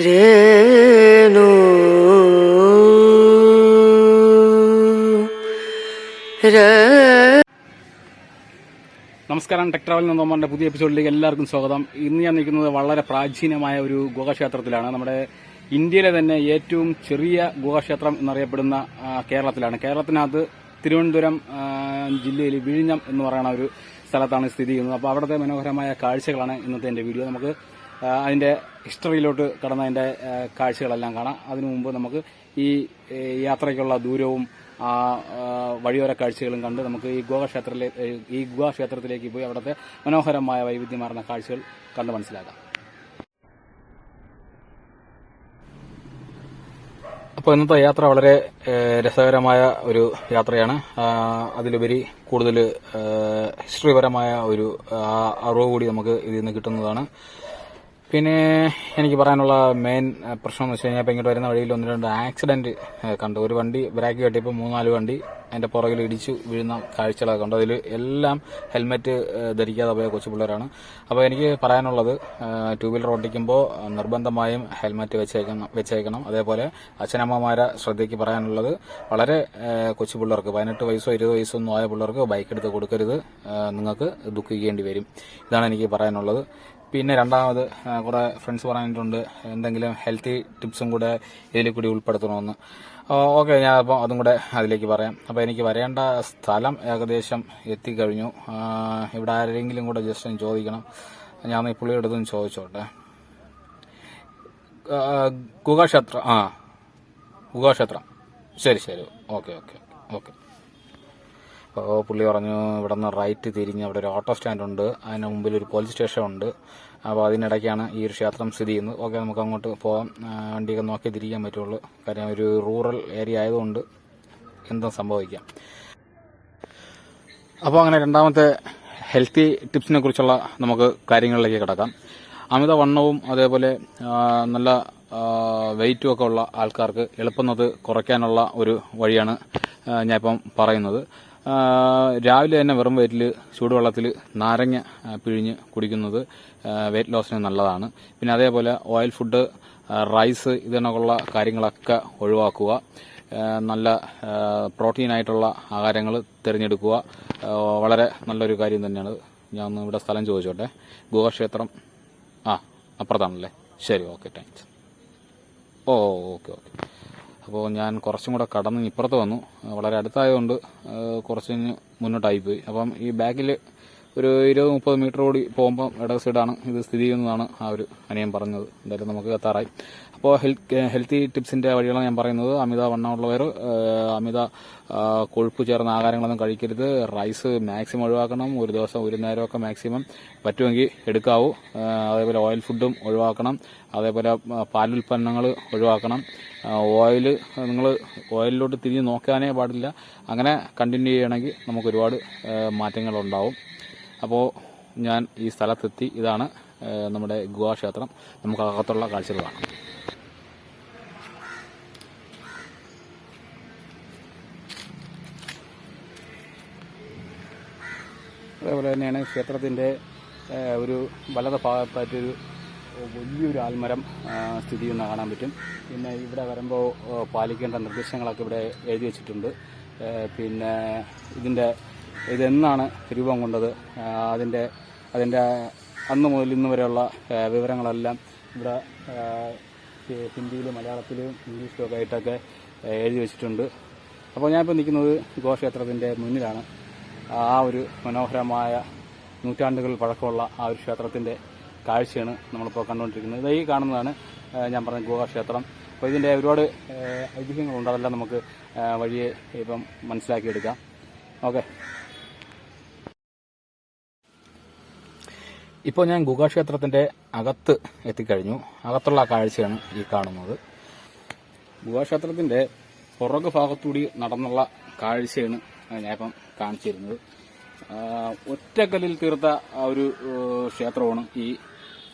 രേണു നമസ്കാരം. Tech travel എന്ന നമ്മുടെ പുതിയ എപ്പിസോഡിലേക്ക് എല്ലാവർക്കും സ്വാഗതം. ഇന്ന് ഞാൻ നിൽക്കുന്നത് വളരെ പ്രാചീനമായ ഒരു ഗുഹാക്ഷേത്രത്തിലാണ്. നമ്മുടെ ഇന്ത്യയിലെ തന്നെ ഏറ്റവും ചെറിയ ഗുഹാക്ഷേത്രം എന്നറിയപ്പെടുന്ന കേരളത്തിലാണ്. കേരളത്തിനകത്ത് തിരുവനന്തപുരം ജില്ലയിൽ വിഴിഞ്ഞം എന്ന് പറയുന്ന ഒരു സ്ഥലത്താണ് സ്ഥിതി ചെയ്യുന്നത്. അപ്പോൾ അവിടുത്തെ മനോഹരമായ കാഴ്ചകളാണ് ഇന്നത്തെ എൻ്റെ വീഡിയോ. നമുക്ക് അതിൻ്റെ ഹിസ്റ്ററിയിലോട്ട് കടന്നതിൻ്റെ കാഴ്ചകളെല്ലാം കാണാം. അതിനു മുമ്പ് നമുക്ക് ഈ യാത്രയ്ക്കുള്ള ദൂരവും വഴിയോര കാഴ്ചകളും കണ്ട് നമുക്ക് ഈ ഗുഹാക്ഷേത്രത്തിലേക്ക് പോയി അവിടുത്തെ മനോഹരമായ വൈവിധ്യമാർന്ന കാഴ്ചകൾ കണ്ട് മനസ്സിലാക്കാം. അപ്പോൾ ഇന്നത്തെ യാത്ര വളരെ രസകരമായ ഒരു യാത്രയാണ്. അതിലുപരി കൂടുതൽ ഹിസ്റ്ററിപരമായ ഒരു അറിവ് കൂടി നമുക്ക് ഇതിൽ നിന്ന് കിട്ടുന്നതാണ്. പിന്നെ എനിക്ക് പറയാനുള്ള മെയിൻ പ്രശ്നം എന്ന് വെച്ച് കഴിഞ്ഞാൽ, ഇങ്ങോട്ട് വരുന്ന വഴിയിൽ 1-2 ആക്സിഡന്റ് കണ്ടു. ഒരു വണ്ടി ബ്രേക്ക് കെട്ടിയപ്പോൾ 3-4 വണ്ടി അതിന്റെ പുറകിൽ ഇടിച്ചു വീഴുന്ന കാഴ്ചകളൊക്കെ കണ്ടു. അതിൽ എല്ലാം ഹെൽമെറ്റ് ധരിക്കാതെ പോയ കൊച്ചു പിള്ളേരാണ്. അപ്പോൾ എനിക്ക് പറയാനുള്ളത്, 2 വീലർ ഓടിക്കുമ്പോൾ നിർബന്ധമായും ഹെൽമെറ്റ് വെച്ചേക്കണം. അതേപോലെ അച്ഛനമ്മമാരെ ശ്രദ്ധയ്ക്ക് പറയാനുള്ളത്, വളരെ കൊച്ചു പിള്ളേർക്ക് 18 വയസ്സോ 20 വയസ്സോ ഒന്നും ആയ പിള്ളേർക്ക് ബൈക്ക് എടുത്ത് കൊടുക്കരുത്, നിങ്ങൾക്ക് ദുഃഖിക്കേണ്ടി വരും. ഇതാണ് എനിക്ക് പറയാനുള്ളത്. പിന്നെ രണ്ടാമത്, കുറെ ഫ്രണ്ട്സ് പറഞ്ഞിട്ടുണ്ട് എന്തെങ്കിലും ഹെൽത്തി ടിപ്സും കൂടെ ഇതിൽ കൂടി ഉൾപ്പെടുത്തണമെന്ന്. ഓക്കെ, ഞാൻ അപ്പോൾ അതും കൂടെ അതിലേക്ക് പറയാം. അപ്പോൾ എനിക്ക് വരേണ്ട സ്ഥലം ഏകദേശം എത്തിക്കഴിഞ്ഞു. ഇവിടെ ആരെങ്കിലും കൂടെ ജസ്റ്റ് ഒന്ന് ചോദിക്കണം. ഞാൻ ഈ പുള്ളിയുടെ അടുത്തും ചോദിച്ചോട്ടെ. ഗുഹാക്ഷേത്രം ശരി. ഓക്കെ. അപ്പോൾ പുള്ളി പറഞ്ഞു, ഇവിടെ നിന്ന് റൈറ്റ് തിരിഞ്ഞ് അവിടെ ഒരു ഓട്ടോ സ്റ്റാൻഡ് ഉണ്ട്, അതിന് മുമ്പിൽ ഒരു പോലീസ് സ്റ്റേഷൻ ഉണ്ട്. അപ്പോൾ അതിനിടയ്ക്കാണ് ഈ ഒരു ക്ഷേത്രം സ്ഥിതി ചെയ്യുന്നത്. ഓക്കെ, നമുക്ക് അങ്ങോട്ട് പോകാം. വണ്ടിയൊക്കെ നോക്കി തിരിക്കാൻ പറ്റുള്ളൂ. കാര്യം ഒരു റൂറൽ ഏരിയ ആയതുകൊണ്ട് എന്തും സംഭവിക്കാം. അപ്പോൾ അങ്ങനെ രണ്ടാമത്തെ ഹെൽത്തി ടിപ്സിനെ കുറിച്ചുള്ള നമുക്ക് കാര്യങ്ങളിലേക്ക് കിടക്കാം. അമിതവണ്ണവും അതേപോലെ നല്ല വെയിറ്റും ഒക്കെ ഉള്ള ആൾക്കാർക്ക് എളുപ്പന്നത് കുറയ്ക്കാനുള്ള ഒരു വഴിയാണ് ഞാനിപ്പം പറയുന്നത്. രാവിലെ തന്നെ വെറും വയറ്റിൽ ചൂടുവെള്ളത്തിൽ നാരങ്ങ പിഴിഞ്ഞ് കുടിക്കുന്നത് വെയിറ്റ് ലോസിന് നല്ലതാണ്. പിന്നെ അതേപോലെ ഓയിൽ ഫുഡ്, റൈസ്, ഇതിനൊക്കെയുള്ള കാര്യങ്ങളൊക്കെ ഒഴിവാക്കുക. നല്ല പ്രോട്ടീനായിട്ടുള്ള ആഹാരങ്ങൾ തിരഞ്ഞെടുക്കുക. വളരെ നല്ലൊരു കാര്യം തന്നെയാണ്. ഞാൻ ഒന്ന് ഇവിടെ സ്ഥലം ചോദിച്ചോട്ടെ. ഗുഹാക്ഷേത്രം അപ്പുറത്താണല്ലേ? ശരി, ഓക്കെ, താങ്ക്സ്. ഓക്കെ. അപ്പോൾ ഞാൻ കുറച്ചും കൂടെ കടന്ന് ഇപ്പുറത്ത് വന്നു. വളരെ അടുത്തായതുകൊണ്ട് കുറച്ച് മുന്നോട്ടായിപ്പോയി. അപ്പം ഈ ബാക്കിൽ ഒരു 20-30 മീറ്റർ കൂടി പോകുമ്പോൾ ഇടത് സൈഡാണ് ഇത് സ്ഥിതി ചെയ്യുന്നതാണ് ആ ഒരു അനിയൻ പറഞ്ഞത്. എന്തായാലും നമുക്ക് എത്താറായി. അപ്പോൾ ഹെൽത്തി ടിപ്സിന്റെ വഴികളാണ് ഞാൻ പറയുന്നത്. അമിത വണ്ണമുള്ളവർ അമിത കൊഴുപ്പ് ചേർന്ന ആഹാരങ്ങളൊന്നും കഴിക്കരുത്. റൈസ് മാക്സിമം ഒഴിവാക്കണം. ഒരു ദിവസം ഒരു നേരമൊക്കെ മാക്സിമം പറ്റുമെങ്കിൽ എടുക്കാവൂ. അതേപോലെ ഓയിൽ ഫുഡും ഒഴിവാക്കണം. അതേപോലെ പാലുൽപ്പന്നങ്ങൾ ഒഴിവാക്കണം. നിങ്ങൾ ഓയിലിലോട്ട് തിരിഞ്ഞ് നോക്കാനേ പാടില്ല. അങ്ങനെ കണ്ടിന്യൂ ചെയ്യണമെങ്കിൽ നമുക്ക് ഒരുപാട് മാറ്റങ്ങളുണ്ടാവും. അപ്പോൾ ഞാൻ ഈ സ്ഥലത്തെത്തി. ഇതാണ് നമ്മുടെ ഗുഹാക്ഷേത്രം. നമുക്ക് അകത്തുള്ള കാഴ്ചകൾ കാണാം. അതേപോലെ തന്നെയാണ് ക്ഷേത്രത്തിൻ്റെ ഒരു വലത് ഭാഗത്തായിട്ടൊരു വലിയൊരു ആൽമരം സ്ഥിതി ചെയ്യുന്ന കാണാൻ പറ്റും. പിന്നെ ഇവിടെ വരുമ്പോൾ പാലിക്കേണ്ട നിർദ്ദേശങ്ങളൊക്കെ ഇവിടെ എഴുതി വച്ചിട്ടുണ്ട്. പിന്നെ ഇതെന്നാണ് രൂപം കൊണ്ടത്, അതിൻ്റെ അന്ന് മുതൽ ഇന്ന് വരെയുള്ള വിവരങ്ങളെല്ലാം ഇവിടെ ഹിന്ദിയിലും മലയാളത്തിലും ഇംഗ്ലീഷിലും ഒക്കെ ആയിട്ടൊക്കെ എഴുതി വെച്ചിട്ടുണ്ട്. അപ്പോൾ ഞാനിപ്പോൾ നിൽക്കുന്നത് ഗുഹാക്ഷേത്രത്തിൻ്റെ മുന്നിലാണ്. ആ ഒരു മനോഹരമായ നൂറ്റാണ്ടുകൾ പഴക്കമുള്ള ആ ഒരു ക്ഷേത്രത്തിൻ്റെ കാഴ്ചയാണ് നമ്മളിപ്പോൾ കണ്ടുകൊണ്ടിരിക്കുന്നത്. ഈ കാണുന്നതാണ് ഞാൻ പറഞ്ഞ ഗുഹാക്ഷേത്രം. അപ്പോൾ ഇതിൻ്റെ ഒരുപാട് ഐതിഹ്യങ്ങളുണ്ട്. അതെല്ലാം നമുക്ക് വഴിയെ ഇപ്പം മനസ്സിലാക്കിയെടുക്കാം. ഓക്കെ, ഇപ്പോൾ ഞാൻ ഗുഹാക്ഷേത്രത്തിൻ്റെ അകത്ത് എത്തിക്കഴിഞ്ഞു. അകത്തുള്ള കാഴ്ചയാണ് ഈ കാണുന്നത്. ഗുഹാക്ഷേത്രത്തിൻ്റെ പുറകു ഭാഗത്തൂടി നടന്നുള്ള കാഴ്ചയാണ് ഞാനിപ്പം കാണിച്ചിരുന്നത്. ഒറ്റക്കല്ലിൽ തീർത്ത ഒരു ക്ഷേത്രമാണ് ഈ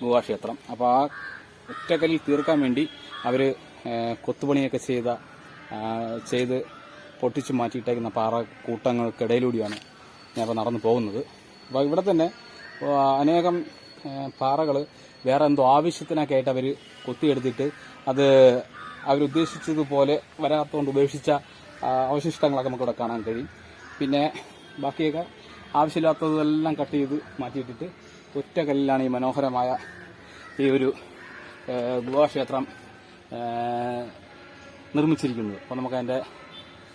ഗുഹാക്ഷേത്രം. അപ്പോൾ ആ ഒറ്റക്കല്ലിൽ തീർക്കാൻ വേണ്ടി അവർ കൊത്തുപണിയൊക്കെ ചെയ്ത് പൊട്ടിച്ച് മാറ്റിയിട്ടേക്കുന്ന പാറ കൂട്ടങ്ങൾക്കിടയിലൂടെയാണ് ഞാനിപ്പോൾ നടന്നു പോകുന്നത്. അപ്പോൾ ഇവിടെ തന്നെ അനേകം പാറകൾ വേറെ എന്തോ ആവശ്യത്തിനൊക്കെ ആയിട്ട് അവർ കൊത്തിയെടുത്തിട്ട് അത് അവരുദ്ദേശിച്ചതുപോലെ വരാത്തതുകൊണ്ട് ഉപേക്ഷിച്ച അവശിഷ്ടങ്ങളൊക്കെ നമുക്കിവിടെ കാണാൻ കഴിയും. പിന്നെ ബാക്കിയൊക്കെ ആവശ്യമില്ലാത്തതെല്ലാം കട്ട് ചെയ്ത് മാറ്റിയിട്ടിട്ട് ഒറ്റ കല്ലിലാണ് ഈ മനോഹരമായ ഈ ഒരു ഗുഹാക്ഷേത്രം നിർമ്മിച്ചിരിക്കുന്നത്. അപ്പോൾ നമുക്കതിൻ്റെ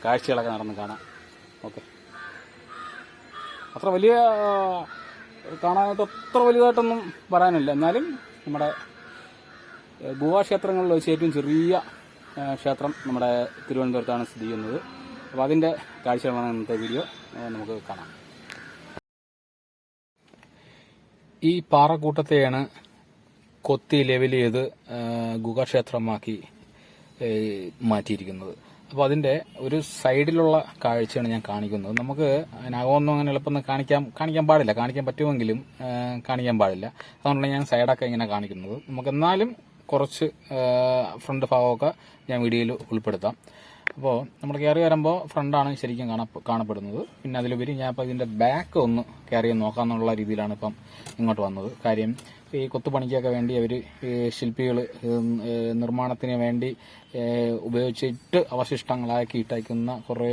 കാഴ്ചകളൊക്കെ നടന്ന് കാണാം. ഓക്കെ, അത്ര വലിയ കാണാനായിട്ട് അത്ര വലുതായിട്ടൊന്നും പറയാനില്ല. എന്നാലും നമ്മുടെ ഗുഹാക്ഷേത്രങ്ങളിൽ വെച്ച് ഏറ്റവും ചെറിയ ക്ഷേത്രം നമ്മുടെ തിരുവനന്തപുരത്താണ് സ്ഥിതി ചെയ്യുന്നത്. അപ്പോൾ അതിൻ്റെ കാഴ്ചകളാണ് ഇന്നത്തെ വീഡിയോ. നമുക്ക് കാണാം. ഈ പാറക്കൂട്ടത്തെയാണ് കൊത്തി ലെവൽ ചെയ്ത് ഗുഹാക്ഷേത്രമാക്കി മാറ്റിയിരിക്കുന്നത്. അപ്പോൾ അതിൻ്റെ ഒരു സൈഡിലുള്ള കാഴ്ചയാണ് ഞാൻ കാണിക്കുന്നത്. നമുക്ക് അതിനകമൊന്നും അങ്ങനെ എളുപ്പം കാണിക്കാൻ പാടില്ല. കാണിക്കാൻ പറ്റുമെങ്കിലും കാണിക്കാൻ പാടില്ല. അതുകൊണ്ടാണ് ഞാൻ സൈഡൊക്കെ ഇങ്ങനെ കാണിക്കുന്നത്. നമുക്ക് എന്നാലും കുറച്ച് ഫ്രണ്ട് ഭാഗമൊക്കെ ഞാൻ വീഡിയോയിൽ ഉൾപ്പെടുത്താം. അപ്പോൾ നമ്മൾ കയറി വരുമ്പോൾ ഫ്രണ്ടാണ് ശരിക്കും കാണപ്പെടുന്നത്. പിന്നെ അതിലുപരി ഞാൻ ഇപ്പോൾ ഇതിൻ്റെ ബാക്ക് ഒന്ന് കയറി നോക്കാമെന്നുള്ള രീതിയിലാണ് ഇപ്പം ഇങ്ങോട്ട് വന്നത്. കാര്യം ഈ കൊത്തുപണിക്കൊക്കെ വേണ്ടി അവർ ശില്പികൾ നിർമ്മാണത്തിന് വേണ്ടി ഉപയോഗിച്ചിട്ട് അവശിഷ്ടങ്ങളാക്കി ഇട്ടയക്കുന്ന കുറേ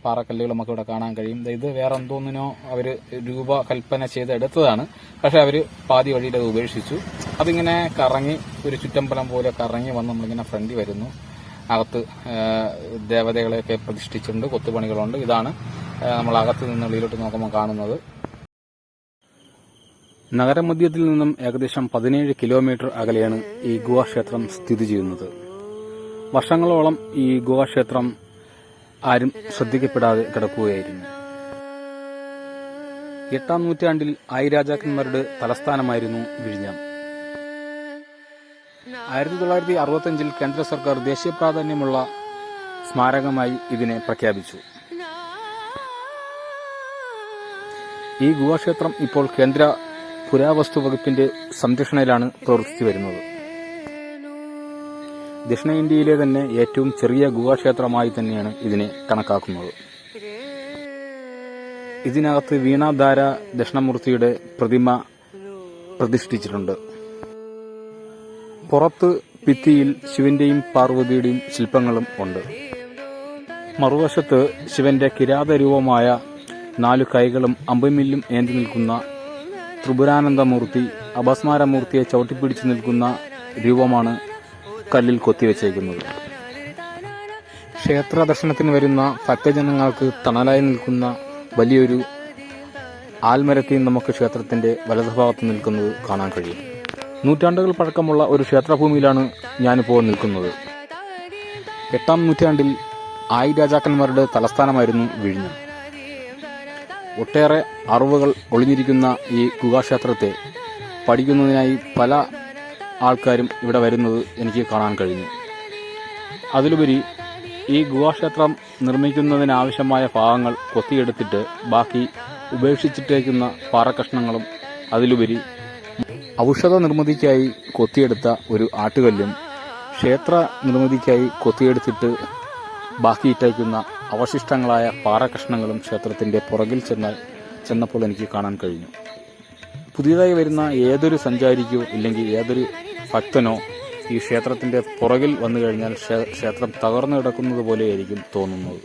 പാറക്കല്ലുകൾ നമുക്ക് ഇവിടെ കാണാൻ കഴിയും. ഇത് വേറെ എന്തോന്നിനോ അവർ രൂപകൽപ്പന ചെയ്തെടുത്തതാണ്. പക്ഷെ അവർ പാതി വഴിയിൽ അത് ഉപേക്ഷിച്ചു. അതിങ്ങനെ കറങ്ങി ഒരു ചുറ്റമ്പലം പോലെ കറങ്ങി വന്ന് നമ്മളിങ്ങനെ ഫ്രണ്ടിൽ വരുന്നു. അകത്ത് ദേവതകളെയൊക്കെ പ്രതിഷ്ഠിച്ചിട്ടുണ്ട്, കൊത്തുപണികളുണ്ട്. ഇതാണ് നമ്മൾ അകത്ത് നിന്ന് വെളിയിലോട്ട് നോക്കുമ്പോൾ കാണുന്നത്. നഗരമധ്യത്തിൽ നിന്നും ഏകദേശം 17 കിലോമീറ്റർ അകലെയാണ് ഈ ഗുഹാക്ഷേത്രം സ്ഥിതി ചെയ്യുന്നത്. വർഷങ്ങളോളം ഈ ഗുഹാക്ഷേത്രം ആരും ശ്രദ്ധിക്കപ്പെടാതെ കിടക്കുകയായിരുന്നു. 8-ാം നൂറ്റാണ്ടിൽ ആയിരാജാക്കന്മാരുടെ തലസ്ഥാനമായിരുന്നു വിഴിഞ്ഞം. 1965 കേന്ദ്ര സർക്കാർ ദേശീയ പ്രാധാന്യമുള്ള സ്മാരകമായി ഇതിനെ പ്രഖ്യാപിച്ചു. ഈ ഗുഹാക്ഷേത്രം ഇപ്പോൾ കേന്ദ്ര പുരാവസ്തു വകുപ്പിന്റെ സംരക്ഷണയിലാണ് പ്രവർത്തിച്ചു വരുന്നത്. ദക്ഷിണേന്ത്യയിലെ തന്നെ ഏറ്റവും ചെറിയ ഗുഹാക്ഷേത്രമായി തന്നെയാണ് ഇതിനെ കണക്കാക്കുന്നത്. ഇതിനകത്ത് വീണാധാര ദക്ഷിണമൂർത്തിയുടെ പ്രതിമ പ്രതിഷ്ഠിച്ചിട്ടുണ്ട്. പുറത്ത് ഭിത്തിയിൽ ശിവന്റെയും പാർവതിയുടെയും ശില്പങ്ങളും ഉണ്ട്. മറുവശത്ത് ശിവന്റെ കിരാതരൂപമായ 4 കൈകളും അമ്പുമില്ലും ഏന്തി നിൽക്കുന്ന ത്രിപുരാനന്ദമൂർത്തി, അപസ്മാരമൂർത്തിയെ ചവിട്ടിപ്പിടിച്ചു നിൽക്കുന്ന രൂപമാണ് കല്ലിൽ കൊത്തിവെച്ചേക്കുന്നത്. ക്ഷേത്ര ദർശനത്തിന് വരുന്ന ഭക്തജനങ്ങൾക്ക് തണലായി നിൽക്കുന്ന വലിയൊരു ആൽമരത്തിൽ നമുക്ക് ക്ഷേത്രത്തിന്റെ വലതുഭാഗത്ത് നിൽക്കുന്നത് കാണാൻ കഴിയും. നൂറ്റാണ്ടുകൾ പഴക്കമുള്ള ഒരു ക്ഷേത്രഭൂമിയിലാണ് ഞാനിപ്പോൾ നിൽക്കുന്നത്. 8-ാം നൂറ്റാണ്ടിൽ ആയിരാജാക്കന്മാരുടെ തലസ്ഥാനമായിരുന്നു വിഴിഞ്ഞം. ഒട്ടേറെ അറിവുകൾ ഒളിഞ്ഞിരിക്കുന്ന ഈ ഗുഹാക്ഷേത്രത്തെ പഠിക്കുന്നതിനായി പല ആൾക്കാരും ഇവിടെ വരുന്നത് എനിക്ക് കാണാൻ കഴിഞ്ഞു. അതിലുപരി ഈ ഗുഹാക്ഷേത്രം നിർമ്മിക്കുന്നതിനാവശ്യമായ ഭാഗങ്ങൾ കൊത്തിയെടുത്തിട്ട് ബാക്കി ഉപേക്ഷിച്ചിട്ടേക്കുന്ന പാറക്കഷ്ണങ്ങളും അതിലുപരി ഔഷധ നിർമ്മിതിക്കായി കൊത്തിയെടുത്ത ഒരു ആട്ടുകല്ലും ക്ഷേത്ര നിർമ്മിതിക്കായി കൊത്തിയെടുത്തിട്ട് ബാക്കിയിട്ടേക്കുന്ന അവശിഷ്ടങ്ങളായ പാറക്കഷ്ണങ്ങളും ക്ഷേത്രത്തിന്റെ പുറകിൽ ചെന്നപ്പോൾ എനിക്ക് കാണാൻ കഴിഞ്ഞു. പുതിയതായി വരുന്ന ഏതൊരു സഞ്ചാരിക്കോ ഇല്ലെങ്കിൽ ഏതൊരു ഭക്തനോ ഈ ക്ഷേത്രത്തിന്റെ പുറകിൽ വന്നു കഴിഞ്ഞാൽ ക്ഷേത്രം തകർന്നു കിടക്കുന്നത് പോലെയായിരിക്കും തോന്നുന്നത്.